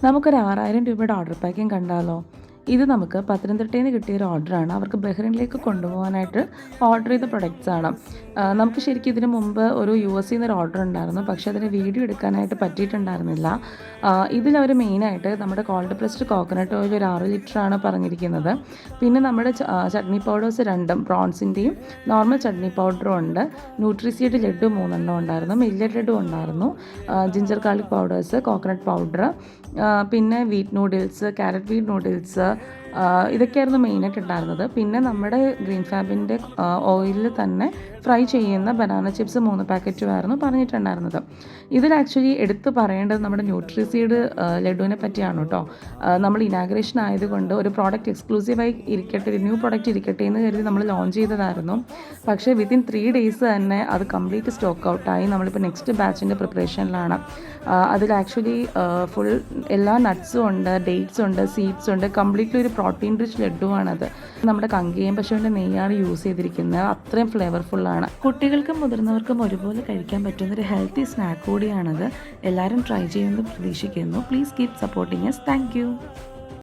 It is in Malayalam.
നമുക്കൊരു 6000 രൂപയുടെ ഓർഡർ പാക്കിങ് കണ്ടാലോ? ഇത് നമുക്ക് പത്തനംതിട്ടയിൽ നിന്ന് കിട്ടിയൊരു ഓർഡറാണ്. അവർക്ക് ബഹ്റിനിലേക്ക് കൊണ്ടുപോകാനായിട്ട് ഓർഡർ ചെയ്ത പ്രൊഡക്ട്സാണ്. നമുക്ക് ശരിക്കും ഇതിന് മുമ്പ് ഒരു US നിന്നൊരു ഓർഡർ ഉണ്ടായിരുന്നു. പക്ഷേ അതിന് വീഡിയോ എടുക്കാനായിട്ട് പറ്റിയിട്ടുണ്ടായിരുന്നില്ല. ഇതിലവർ മെയിനായിട്ട് നമ്മുടെ കോൾഡ് പ്രസ്ഡ് കോക്കനട്ട് ഓയിൽ ഒരു 6 ലിറ്ററാണ് പറഞ്ഞിരിക്കുന്നത്. പിന്നെ നമ്മുടെ ചട്നി പൗഡേഴ്സ് രണ്ടും പ്രോൺസിൻ്റെയും നോർമൽ ചട്നി പൗഡറും ഉണ്ട്. ന്യൂട്രിസീഡ് ലഡു 3 ഉണ്ടായിരുന്നു. മില്ലറ്റ് ലഡു ഉണ്ടായിരുന്നു. Ginger garlic powders, coconut powder, പിന്നെ wheat noodles, carrot wheat noodles, ഇതൊക്കെയായിരുന്നു മെയിനായിട്ട് ഉണ്ടായിരുന്നത്. പിന്നെ നമ്മുടെ ഗ്രീൻ ഫാബിൻ്റെ ഓയിലിൽ തന്നെ ഫ്രൈ ചെയ്യുന്ന ബനാന ചിപ്സ് 3 പാക്കറ്റുമായിരുന്നു പറഞ്ഞിട്ടുണ്ടായിരുന്നത്. ഇതിൽ ആക്ച്വലി എടുത്ത് പറയേണ്ടത് നമ്മുടെ ന്യൂട്രിസീഡ് ലഡുവിനെ പറ്റിയാണ് കേട്ടോ. നമ്മൾ ഇനാഗ്രേഷൻ ആയതുകൊണ്ട് ഒരു പ്രോഡക്റ്റ് എക്സ്ക്ലൂസീവായി ഇരിക്കട്ടെ, ഒരു ന്യൂ പ്രോഡക്റ്റ് ഇരിക്കട്ടെ എന്ന് കരുതി നമ്മൾ ലോഞ്ച് ചെയ്തതായിരുന്നു. പക്ഷേ വിത്തിൻ 3 ഡേയ്സ് തന്നെ അത് കംപ്ലീറ്റ് സ്റ്റോക്ക് ഔട്ടായി. നമ്മളിപ്പോൾ നെക്സ്റ്റ് ബാച്ചിൻ്റെ പ്രിപ്പറേഷനിലാണ്. അതിൽ ആക്ച്വലി ഫുൾ എല്ലാ നട്ട്സും ഉണ്ട്, ഡേറ്റ്സ് ഉണ്ട്, സീഡ്സ് ഉണ്ട്. കംപ്ലീറ്റ്ലി ഒരു പ്രോട്ടീൻ റിച്ച് ലഡുവാണത്. നമ്മുടെ കങ്കേയം പശുവിൻ്റെ നെയ്യാണ് യൂസ് ചെയ്തിരിക്കുന്നത്. അത്രയും ഫ്ലേവർഫുള്ളാണ്. കുട്ടികൾക്കും മുതിർന്നവർക്കും ഒരുപോലെ കഴിക്കാൻ പറ്റുന്നൊരു ഹെൽത്തി സ്നാക്ക് കൂടിയാണത്. എല്ലാവരും ട്രൈ ചെയ്യുമെന്ന് പ്രതീക്ഷിക്കുന്നു. Please keep supporting us. Thank you.